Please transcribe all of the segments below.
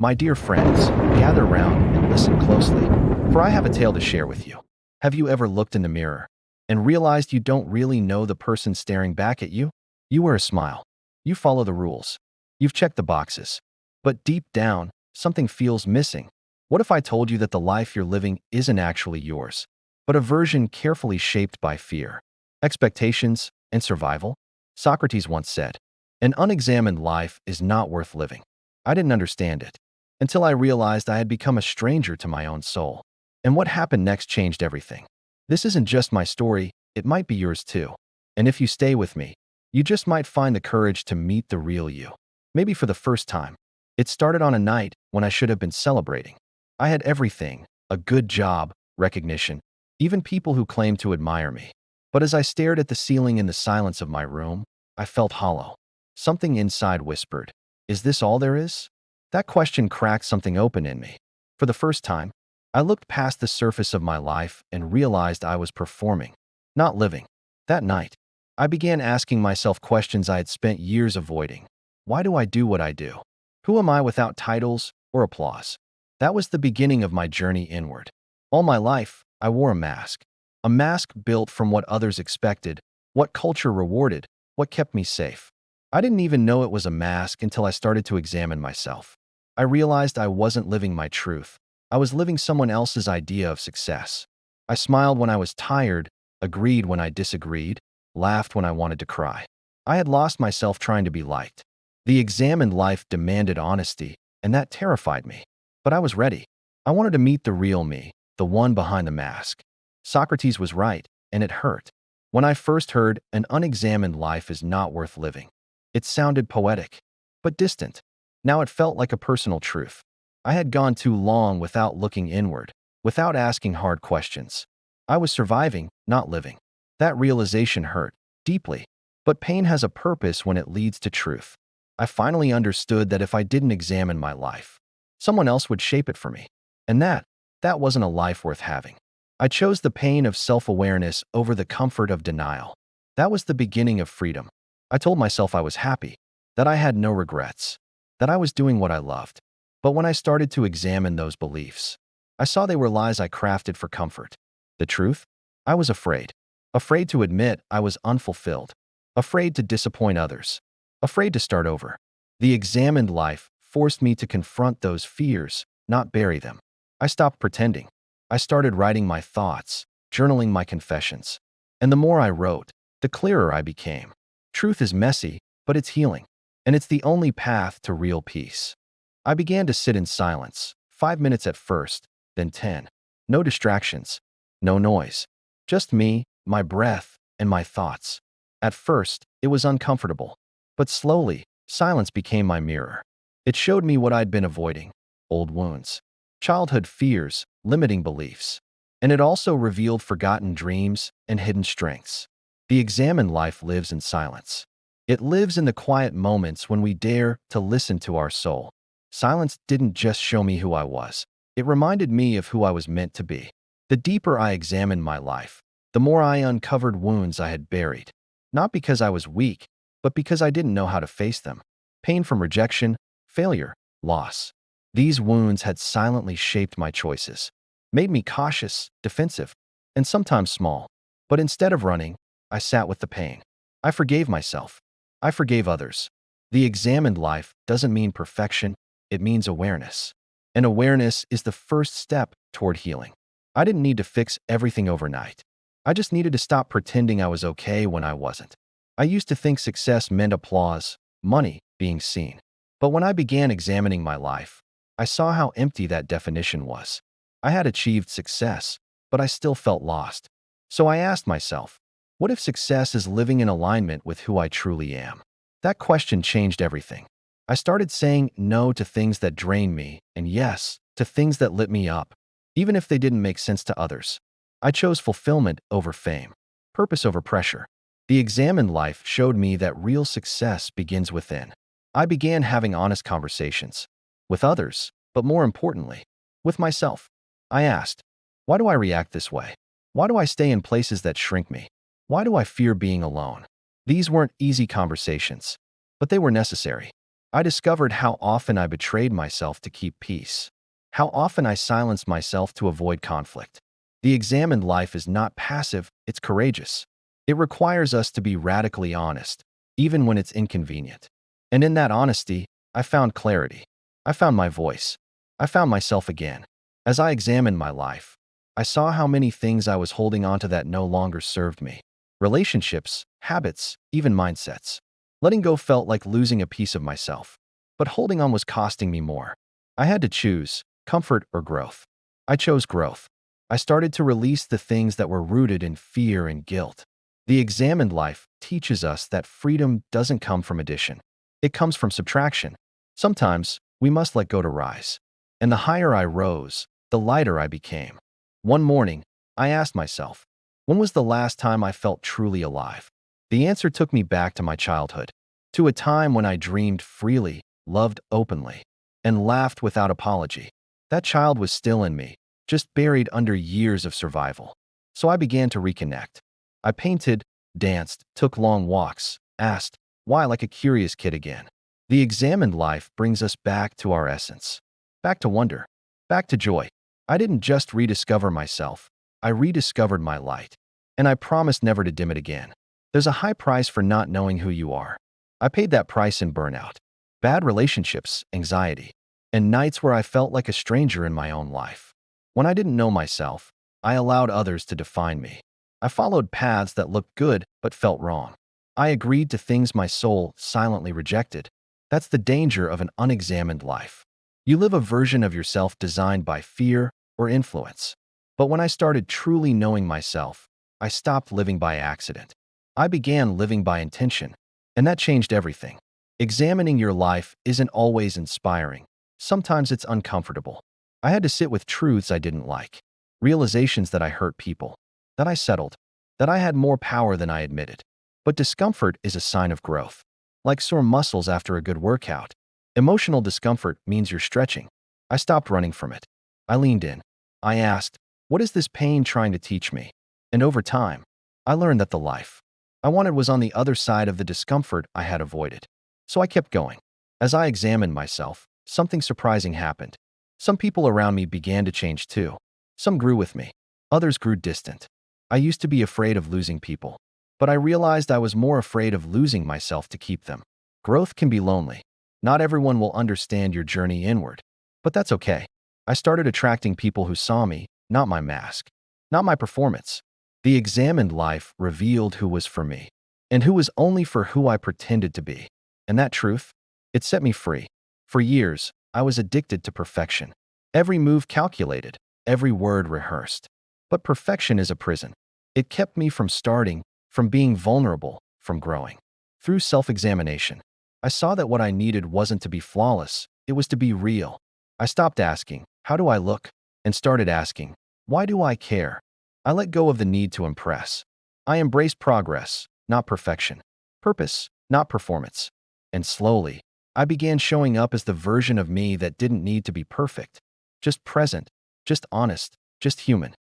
My dear friends, gather round and listen closely, for I have a tale to share with you. Have you ever looked in the mirror and realized you don't really know the person staring back at you? You wear a smile. You follow the rules. You've checked the boxes. But deep down, something feels missing. What if I told you that the life you're living isn't actually yours, but a version carefully shaped by fear, expectations, and survival? Socrates once said, "An unexamined life is not worth living." I didn't understand it until I realized I had become a stranger to my own soul. And what happened next changed everything. This isn't just my story, it might be yours too. And if you stay with me, you just might find the courage to meet the real you. Maybe for the first time. It started on a night when I should have been celebrating. I had everything, a good job, recognition, even people who claimed to admire me. But as I stared at the ceiling in the silence of my room, I felt hollow. Something inside whispered, "Is this all there is?" That question cracked something open in me. For the first time, I looked past the surface of my life and realized I was performing, not living. That night, I began asking myself questions I had spent years avoiding. Why do I do what I do? Who am I without titles or applause? That was the beginning of my journey inward. All my life, I wore a mask built from what others expected, what culture rewarded, what kept me safe. I didn't even know it was a mask until I started to examine myself. I realized I wasn't living my truth. I was living someone else's idea of success. I smiled when I was tired, agreed when I disagreed, laughed when I wanted to cry. I had lost myself trying to be liked. The examined life demanded honesty, and that terrified me. But I was ready. I wanted to meet the real me, the one behind the mask. Socrates was right, and it hurt. When I first heard an unexamined life is not worth living, it sounded poetic, but distant. Now it felt like a personal truth. I had gone too long without looking inward, without asking hard questions. I was surviving, not living. That realization hurt, deeply. But pain has a purpose when it leads to truth. I finally understood that if I didn't examine my life, someone else would shape it for me. And that wasn't a life worth having. I chose the pain of self-awareness over the comfort of denial. That was the beginning of freedom. I told myself I was happy, that I had no regrets, that I was doing what I loved. But when I started to examine those beliefs, I saw they were lies I crafted for comfort. The truth? I was afraid. Afraid to admit I was unfulfilled. Afraid to disappoint others. Afraid to start over. The examined life forced me to confront those fears, not bury them. I stopped pretending. I started writing my thoughts, journaling my confessions. And the more I wrote, the clearer I became. Truth is messy, but it's healing. And it's the only path to real peace. I began to sit in silence, 5 minutes at first, then 10. No distractions, no noise. Just me, my breath, and my thoughts. At first, it was uncomfortable. But slowly, silence became my mirror. It showed me what I'd been avoiding: old wounds, childhood fears, limiting beliefs. And it also revealed forgotten dreams and hidden strengths. The examined life lives in silence. It lives in the quiet moments when we dare to listen to our soul. Silence didn't just show me who I was. It reminded me of who I was meant to be. The deeper I examined my life, the more I uncovered wounds I had buried. Not because I was weak, but because I didn't know how to face them. Pain from rejection, failure, loss. These wounds had silently shaped my choices, made me cautious, defensive, and sometimes small. But instead of running, I sat with the pain. I forgave myself. I forgave others. The examined life doesn't mean perfection, it means awareness. And awareness is the first step toward healing. I didn't need to fix everything overnight. I just needed to stop pretending I was okay when I wasn't. I used to think success meant applause, money, being seen. But when I began examining my life, I saw how empty that definition was. I had achieved success, but I still felt lost. So I asked myself, what if success is living in alignment with who I truly am? That question changed everything. I started saying no to things that drained me and yes to things that lit me up, even if they didn't make sense to others. I chose fulfillment over fame, purpose over pressure. The examined life showed me that real success begins within. I began having honest conversations with others, but more importantly, with myself. I asked, why do I react this way? Why do I stay in places that shrink me? Why do I fear being alone? These weren't easy conversations, but they were necessary. I discovered how often I betrayed myself to keep peace, how often I silenced myself to avoid conflict. The examined life is not passive, it's courageous. It requires us to be radically honest, even when it's inconvenient. And in that honesty, I found clarity. I found my voice. I found myself again. As I examined my life, I saw how many things I was holding onto that no longer served me. Relationships, habits, even mindsets. Letting go felt like losing a piece of myself, but holding on was costing me more. I had to choose comfort or growth. I chose growth. I started to release the things that were rooted in fear and guilt. The examined life teaches us that freedom doesn't come from addition. It comes from subtraction. Sometimes we must let go to rise. And the higher I rose, the lighter I became. One morning, I asked myself, when was the last time I felt truly alive? The answer took me back to my childhood, to a time when I dreamed freely, loved openly, and laughed without apology. That child was still in me, just buried under years of survival. So I began to reconnect. I painted, danced, took long walks, asked, why like a curious kid again. The examined life brings us back to our essence, back to wonder, back to joy. I didn't just rediscover myself, I rediscovered my light. And I promised never to dim it again. There's a high price for not knowing who you are. I paid that price in burnout, bad relationships, anxiety, and nights where I felt like a stranger in my own life. When I didn't know myself, I allowed others to define me. I followed paths that looked good but felt wrong. I agreed to things my soul silently rejected. That's the danger of an unexamined life. You live a version of yourself designed by fear or influence. But when I started truly knowing myself, I stopped living by accident. I began living by intention, and that changed everything. Examining your life isn't always inspiring. Sometimes it's uncomfortable. I had to sit with truths I didn't like, realizations that I hurt people, that I settled, that I had more power than I admitted. But discomfort is a sign of growth. Like sore muscles after a good workout, emotional discomfort means you're stretching. I stopped running from it. I leaned in. I asked, what is this pain trying to teach me? And over time, I learned that the life I wanted was on the other side of the discomfort I had avoided. So I kept going. As I examined myself, something surprising happened. Some people around me began to change too. Some grew with me. Others grew distant. I used to be afraid of losing people, but I realized I was more afraid of losing myself to keep them. Growth can be lonely. Not everyone will understand your journey inward, but that's okay. I started attracting people who saw me, not my mask, not my performance. The examined life revealed who was for me and who was only for who I pretended to be. And that truth, it set me free. For years, I was addicted to perfection. Every move calculated, every word rehearsed. But perfection is a prison. It kept me from starting, from being vulnerable, from growing. Through self-examination, I saw that what I needed wasn't to be flawless, it was to be real. I stopped asking, how do I look? And started asking, why do I care? I let go of the need to impress. I embraced progress, not perfection. Purpose, not performance. And slowly, I began showing up as the version of me that didn't need to be perfect. Just present, just honest, just human.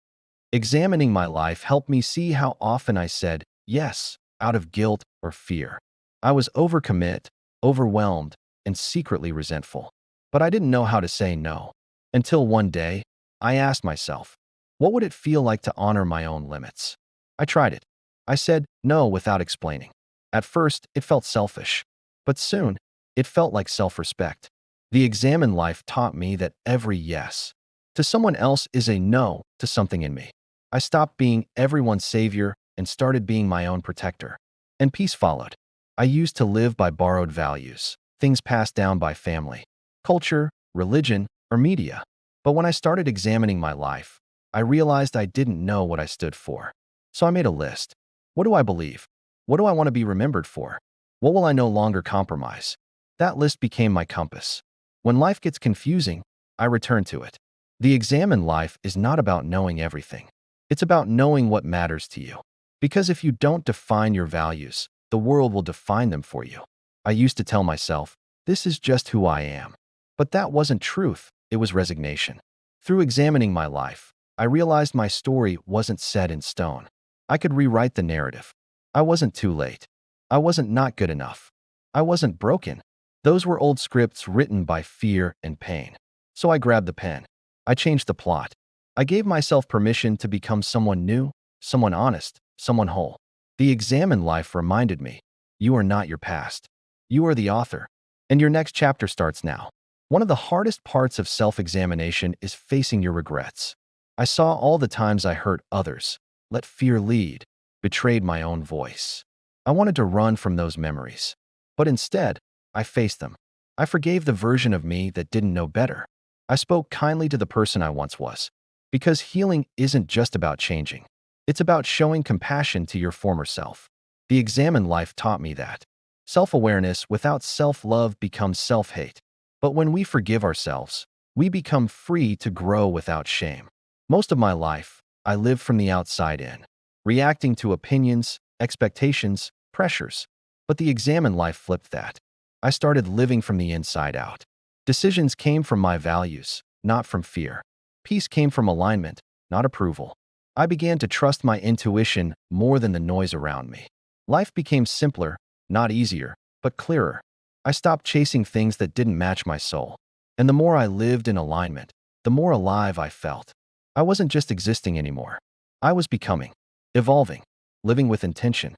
Examining my life helped me see how often I said yes out of guilt or fear. I was overcommit, overwhelmed, and secretly resentful. But I didn't know how to say no. Until one day, I asked myself, what would it feel like to honor my own limits? I tried it. I said no without explaining. At first, it felt selfish, but soon, it felt like self-respect. The examined life taught me that every yes to someone else is a no to something in me. I stopped being everyone's savior and started being my own protector. And peace followed. I used to live by borrowed values, things passed down by family, culture, religion, or media. But when I started examining my life, I realized I didn't know what I stood for. So I made a list. What do I believe? What do I want to be remembered for? What will I no longer compromise? That list became my compass. When life gets confusing, I return to it. The examined life is not about knowing everything. It's about knowing what matters to you. Because if you don't define your values, the world will define them for you. I used to tell myself, this is just who I am. But that wasn't truth, it was resignation. Through examining my life, I realized my story wasn't set in stone. I could rewrite the narrative. I wasn't too late. I wasn't not good enough. I wasn't broken. Those were old scripts written by fear and pain. So I grabbed the pen. I changed the plot. I gave myself permission to become someone new, someone honest, someone whole. The Examined life reminded me, you are not your past. You are the author, and your next chapter starts now. One of the hardest parts of self-examination is facing your regrets. I saw all the times I hurt others, let fear lead, betrayed my own voice. I wanted to run from those memories, but instead, I faced them. I forgave the version of me that didn't know better. I spoke kindly to the person I once was, because healing isn't just about changing. It's about showing compassion to your former self. The Examined life taught me that self-awareness without self-love becomes self-hate. But when we forgive ourselves, we become free to grow without shame. Most of my life, I lived from the outside in, reacting to opinions, expectations, pressures. But the Examined life flipped that. I started living from the inside out. Decisions came from my values, not from fear. Peace came from alignment, not approval. I began to trust my intuition more than the noise around me. Life became simpler, not easier, but clearer. I stopped chasing things that didn't match my soul. And the more I lived in alignment, the more alive I felt. I wasn't just existing anymore. I was becoming, evolving, living with intention.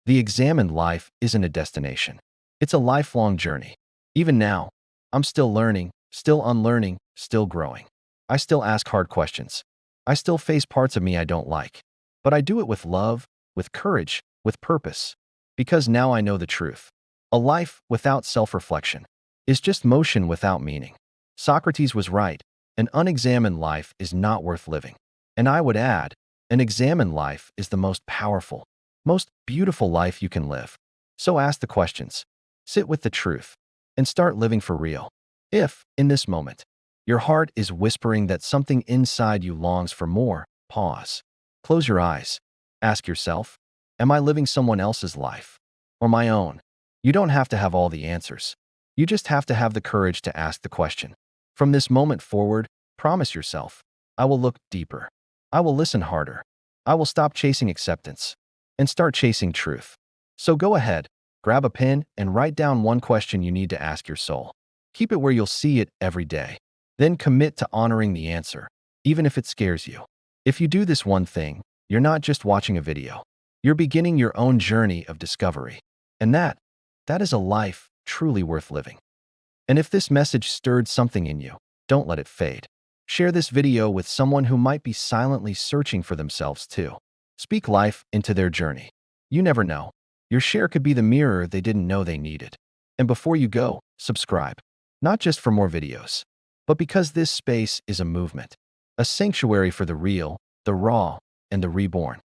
The Examined life isn't a destination. It's a lifelong journey. Even now, I'm still learning, still unlearning, still growing. I still ask hard questions. I still face parts of me I don't like. But I do it with love, with courage, with purpose. Because now I know the truth. A life without self-reflection is just motion without meaning. Socrates was right. An unexamined life is not worth living. And I would add, an examined life is the most powerful, most beautiful life you can live. So ask the questions, sit with the truth, and start living for real. If, in this moment, your heart is whispering that something inside you longs for more, pause. Close your eyes. Ask yourself, am I living someone else's life or my own? You don't have to have all the answers. You just have to have the courage to ask the question. From this moment forward, promise yourself, I will look deeper. I will listen harder. I will stop chasing acceptance and start chasing truth. So go ahead, grab a pen and write down one question you need to ask your soul. Keep it where you'll see it every day. Then commit to honoring the answer, even if it scares you. If you do this one thing, you're not just watching a video. You're beginning your own journey of discovery. And that is a life truly worth living. And if this message stirred something in you, don't let it fade. Share this video with someone who might be silently searching for themselves too. Speak life into their journey. You never know. Your share could be the mirror they didn't know they needed. And before you go, subscribe. Not just for more videos, but because this space is a movement, a sanctuary for the real, the raw, and the reborn.